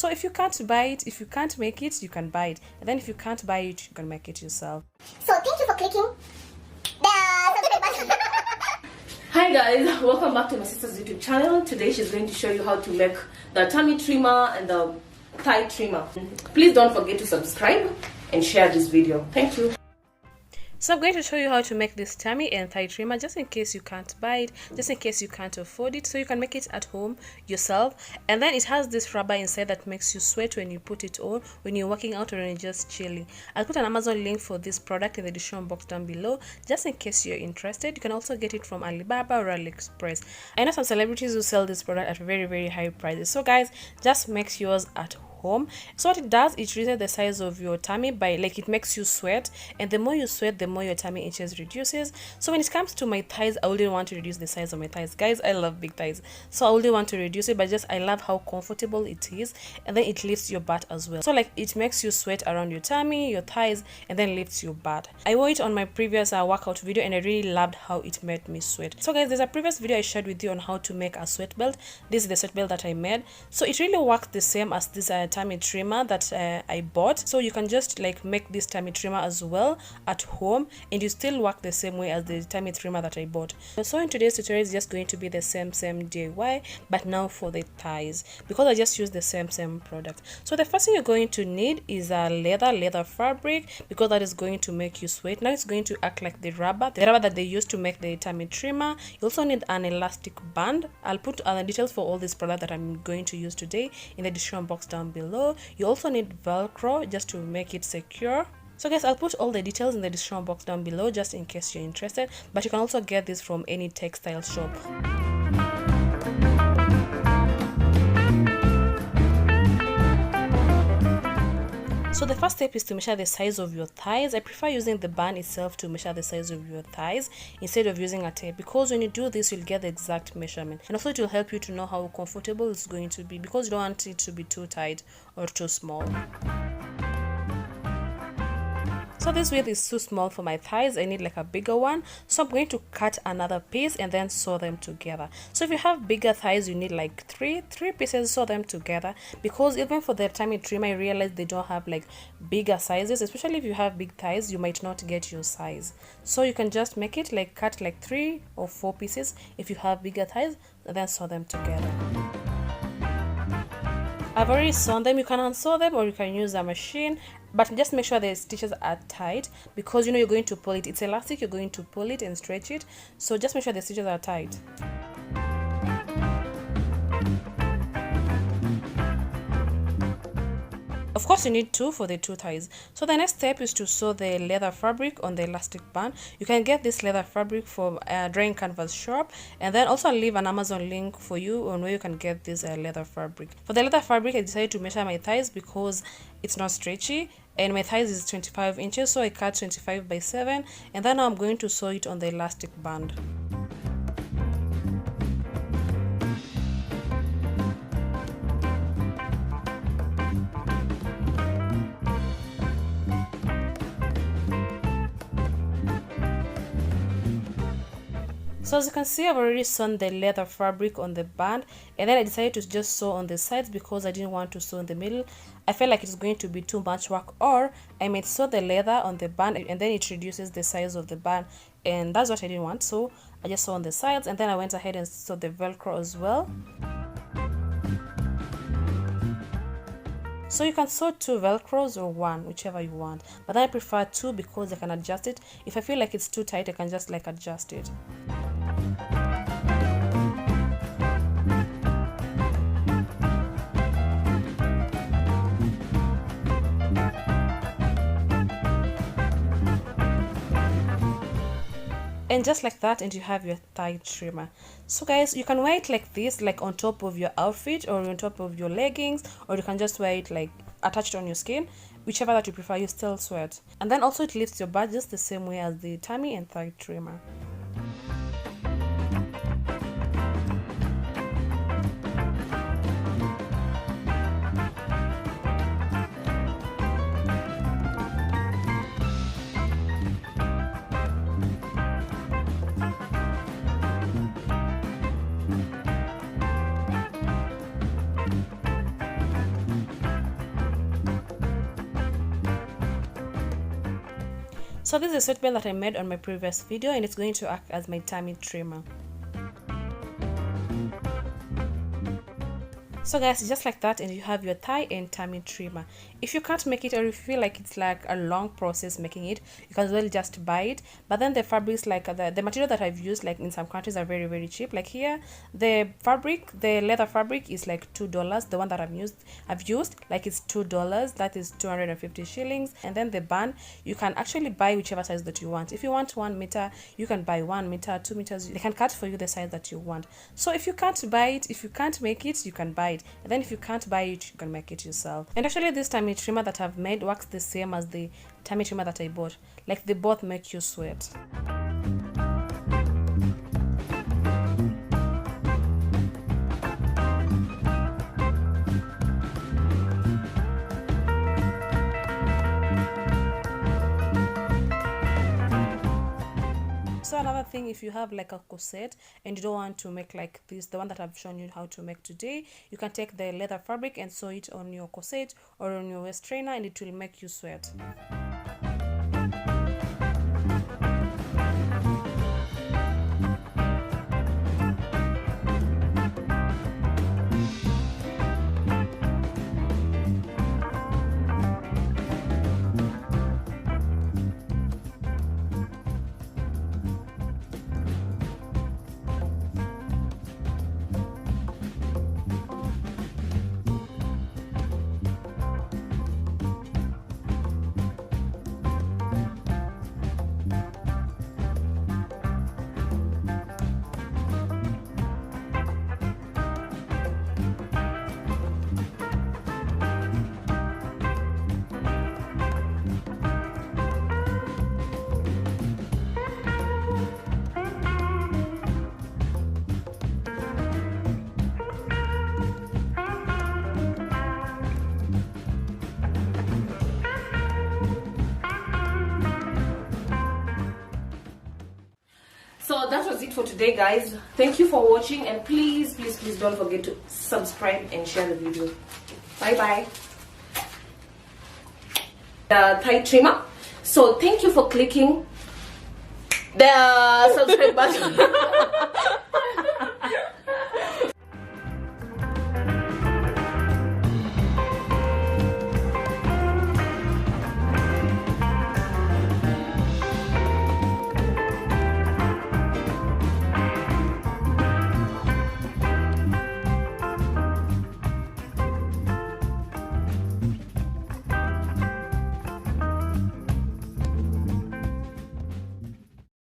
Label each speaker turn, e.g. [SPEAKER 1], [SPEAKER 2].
[SPEAKER 1] So if you can't buy it, if you can't make it, you can buy it. And then if you can't buy it, you can make it yourself.
[SPEAKER 2] So thank you for clicking the subscribe button.
[SPEAKER 3] Hi guys, welcome back to my sister's YouTube channel. Today she's going to show you how to make the tummy trimmer and the thigh trimmer. Please don't forget to subscribe and share this video. Thank you.
[SPEAKER 1] So I'm going to show you how to make this tummy and thigh trimmer, just in case you can't buy it, just in case you can't afford it, so you can make it at home yourself. And then it has this rubber inside that makes you sweat when you put it on, when you're working out or when you're just chilling. I'll put an Amazon link for this product in the description box down below, just in case you're interested. You can also get it from Alibaba or AliExpress. I know some celebrities who sell this product at very high prices. So guys, just make yours at home. So what it does, it reduces the size of your tummy by, like, it makes you sweat, and the more you sweat, the more your tummy inches reduces. So when it comes to my thighs, I wouldn't want to reduce the size of my thighs. Guys, I love big thighs, so I wouldn't want to reduce it, but just I love how comfortable it is, and then it lifts your butt as well. So like, it makes you sweat around your tummy, your thighs, and then lifts your butt. I wore it on my previous workout video, and I really loved how it made me sweat. So guys, there's a previous video I shared with you on how to make a sweat belt. This is the sweat belt that I made. So it really works the same as this tummy trimmer that I bought. So you can just like make this tummy trimmer as well at home, and you still work the same way as the tummy trimmer that I bought. So in today's tutorial is just going to be the same DIY, but now for the thighs, because I just used the same product. So the first thing you're going to need is a leather fabric, because that is going to make you sweat. Now it's going to act like the rubber that they used to make the tummy trimmer. You also need an elastic band. I'll put the details for all this product that I'm going to use today in the description box down below. You also need Velcro just to make it secure. So guys, I'll put all the details in the description box down below just in case you're interested, but you can also get this from any textile shop. So the first step is to measure the size of your thighs. I prefer using the band itself to measure the size of your thighs instead of using a tape, because when you do this, you'll get the exact measurement, and also it will help you to know how comfortable it's going to be, because you don't want it to be too tight or too small. So this width is too small for my thighs. I need like a bigger one, so I'm going to cut another piece and then sew them together. So if you have bigger thighs, you need like three pieces, sew them together, because even for the tummy trim, I realized they don't have like bigger sizes. Especially if you have big thighs, you might not get your size, so you can just make it like cut like 3 or 4 pieces if you have bigger thighs, and then sew them together. I've already sewn them. You can unsew them or you can use a machine, but just make sure the stitches are tight, because you know you're going to pull it. It's elastic, you're going to pull it and stretch it, so just make sure the stitches are tight. Of course, you need 2 for the 2 thighs. So the next step is to sew the leather fabric on the elastic band. You can get this leather fabric from a drying canvas shop, and then also I'll leave an Amazon link for you on where you can get this leather fabric. For the leather fabric, I decided to measure my thighs because it's not stretchy, and my thighs is 25 inches, so I cut 25 by 7, and then now I'm going to sew it on the elastic band. So as you can see, I've already sewn the leather fabric on the band, and then I decided to just sew on the sides because I didn't want to sew in the middle. I felt like it's going to be too much work, or I might sew the leather on the band and then it reduces the size of the band, and that's what I didn't want. So I just sew on the sides, and then I went ahead and sewed the Velcro as well. So you can sew 2 Velcros or 1, whichever you want, but I prefer 2 because I can adjust it. If I feel like it's too tight, I can just like adjust it. And just like that, and you have your thigh trimmer. So guys, you can wear it like this, like on top of your outfit or on top of your leggings, or you can just wear it like attached on your skin, whichever that you prefer. You still sweat, and then also it lifts your butt just the same way as the tummy and thigh trimmer. So this is a sweatband that I made on my previous video, and it's going to act as my tummy trimmer. So guys, just like that, and you have your thigh and tummy trimmer. If you can't make it, or if you feel like it's like a long process making it, you can as well just buy it. But then the fabrics, like the material that I've used, like in some countries, are very, very cheap. Like here, the leather fabric is like $2. The one that I've used like it's $2. That is 250 shillings. And then the band, you can actually buy whichever size that you want. If you want 1 meter, you can buy 1 meter, 2 meters. They can cut for you the size that you want. So if you can't buy it, if you can't make it, you can buy it. And then if you can't buy it, you can make it yourself. And actually this tummy trimmer that I've made works the same as the tummy trimmer that I bought. Like they both make you sweat. So another thing, if you have like a corset and you don't want to make like this, the one that I've shown you how to make today, you can take the leather fabric and sew it on your corset or on your waist trainer, and it will make you sweat.
[SPEAKER 3] So that was it for today, guys. Thank you for watching, and please don't forget to subscribe and share the video. Bye bye. The thigh trimmer. So thank you for clicking the subscribe button.